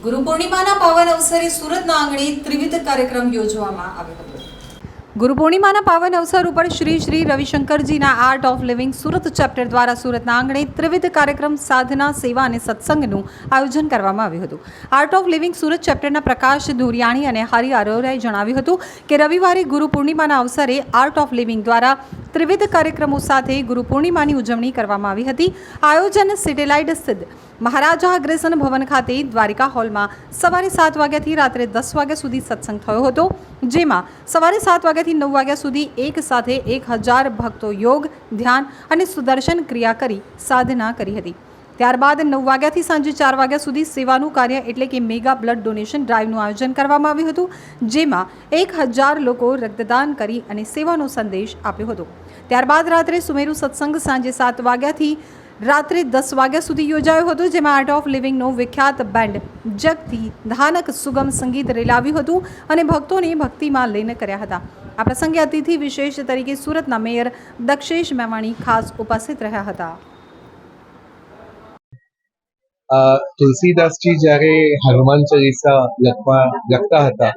ગુરુ પૂર્ણિમાના પાવન અવસરે સુરતના આંગણે ત્રિવિધ કાર્યક્રમ યોજવામાં આવ્યો હતો। ગુરુ પૂર્ણિમાના પાવન અવસર ઉપર શ્રી શ્રી રવિશંકરજીના art of living Surat chapter દ્વારા સુરતના આંગણે ત્રિવિધ કાર્યક્રમ સાધના સેવા અને સત્સંગનું આયોજન કરવામાં આવ્યું હતું। આર્ટ ઓફ લિવિંગ સુરત ચેપ્ટરના પ્રકાશ ધુરિયાણી અને હરિ અરોરાએ જણાવ્યું હતું કે રવિવારે ગુરુ પૂર્ણિમાના અવસરે આર્ટ ઓફ લિવિંગ દ્વારા ત્રિવિધ કાર્યક્રમો સાથે ગુરુ પૂર્ણિમાની ઉજવણી કરવામાં આવી હતી। આયોજન સેટેલાઇટ સ્થિત મહારાજા અગ્રેસન ભવન ખાતે દ્વારિકા હોલમાં સવારે 7 વાગ્યાથી રાત્રે 10 વાગ્યા સુધી સત્સંગ થયો હતો, જેમાં સવારે 7 વાગ્યાથી 9 વાગ્યા સુધી એક સાથે 1000 ભક્તો યોગ, ધ્યાન અને સુદર્શન ક્રિયા કરી સાધના કરી હતી। ત્યારબાદ 9 વાગ્યાથી સાંજે 4 વાગ્યા સુધી સેવાનું કાર્ય એટલે કે મેગા બ્લડ ડોનેશન ડ્રાઈવનું આયોજન કરવામાં આવ્યું હતું, જેમાં 1000 લોકો રક્તદાન કરી અને સેવાનો સંદેશ આપ્યો હતો। ત્યારબાદ રાત્રે સુમેરુ સત્સંગ સાંજે 7 વાગ્યાથી રાત્રે 10 વાગ્યા સુધી યોજાયો હતો, જેમાં આર્ટ ઓફ લિવિંગનો વિખ્યાત બેન્ડ જગથી ધાનક સુગમ સંગીત રેલાવ્યું હતું અને ભક્તોને ભક્તિમાં લીન કર્યા હતા। આ પ્રસંગે અતિથિ વિશેષ તરીકે સુરતના મેયર દક્ષેશ મેવાણી ખાસ ઉપસ્થિત રહ્યા હતા। તુલસીદાસજી જ્યારે હનુમાન ચાલીસા લખતા હતા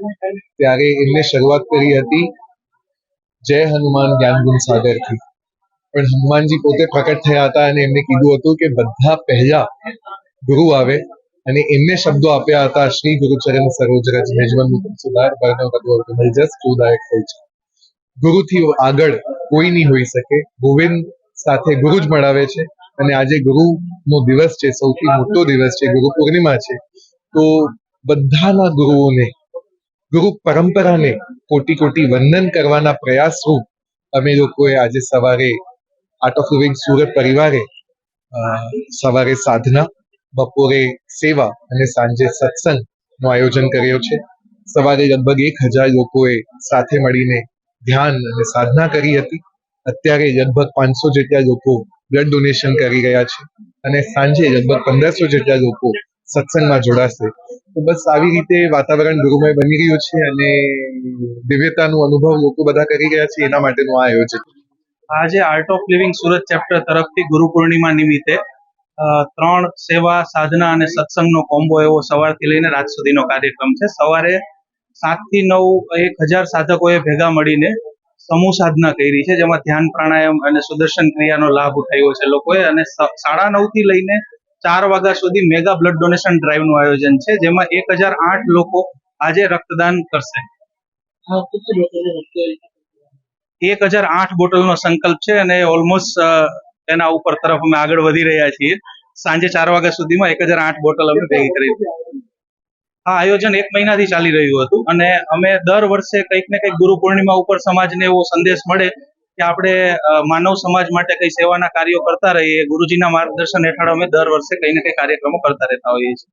ત્યારે એમને શરૂઆત કરી હતી જય હનુમાન જ્ઞાન ગુણ સાગરથી, પણ હનુમાનજી પોતે પ્રકટ થયા હતા અને એમને કીધું હતું કે બધા પહેલા ગુરુ આવે અને એમને શબ્દો આપ્યા હતા શ્રી ગુરુચરણ સરોજ રજ નિજમન મુકુમ સુધાર વર્ણવ કદવર જસ ચૂદાયક હોય છે। ગુરુથી આગળ કોઈ નહીં હોઈ શકે, ગોવિંદ સાથે ગુરુ જ મળાવે છે અને આજે ગુરુનો દિવસ છે, સૌથી મોટો દિવસ છે, ગુરુ પૂર્ણિમા છે, તો બધાના ગુરુઓને, ગુરુ પરંપરાને કોટી કોટી વંદન કરવાના પ્રયાસ રૂપ અમે લોકોએ આજે સવારે આર્ટ ઓફ લિવિંગ સુરત પરિવારે સવારે સાધના, બપોરે સેવા અને સાંજે સત્સંગનું આયોજન કર્યો છે। સવારે લગભગ 1000 લોકોએ સાથે મળીને ધ્યાન અને સાધના કરી હતી। અત્યારે લગભગ 500 જેટલા લોકો બ્લડ ડોનેશન કરી રહ્યા છે અને સાંજે લગભગ 1500 જેટલા લોકો સત્સંગમાં જોડાશે। તો બસ આવી રીતે વાતાવરણ ગુરુમય બની રહ્યું છે અને દિવ્યતાનો અનુભવ લોકો બધા કરી રહ્યા છે, એના માટેનું આ આયોજન। આજે art of living Surat chapter તરફથી ગુરુ પૂર્ણિમા નિમિત્તે 3 સેવા, સાધના અને સત્સંગનો કોમ્બો એવો સવારથી લઈને રાત સુધીનો કાર્યક્રમ છે। સવારે 7 થી 9 1000 સાધકોએ ભેગા મળીને સમૂહ સાધના કરી છે, જેમાં ધ્યાન, પ્રાણાયામ અને સુદર્શન ક્રિયાનો લાભ ઉઠાવ્યો છે લોકોએ, અને 9:30 થી લઈને 4 વાગ્યા સુધી મેગા બ્લડ ડોનેશન ડ્રાઈવનું આયોજન છે, જેમાં 1008 લોકો આજે રક્તદાન કરશે। 1008 બોટલનો સંકલ્પ છે અને ઓલમોસ્ટ એના ઉપર તરફ અમે આગળ વધી રહ્યા છીએ। સાંજે 4 વાગ્યા સુધીમાં 1008 બોટલ અમે ભેગી કરી છે। આ આયોજન 1 મહિનાથી ચાલી રહ્યું હતું અને અમે દર વર્ષે કંઈક ને કંઈક ગુરુ પૂર્ણિમા ઉપર સમાજને એવો સંદેશ મળે કે આપણે માનવ સમાજ માટે કઈ સેવાના કાર્યો કરતા રહીએ। ગુરુજીના માર્ગદર્શન હેઠળ અમે દર વર્ષે કંઈ ને કંઈ કાર્યક્રમો કરતા રહેતા હોઈએ છીએ।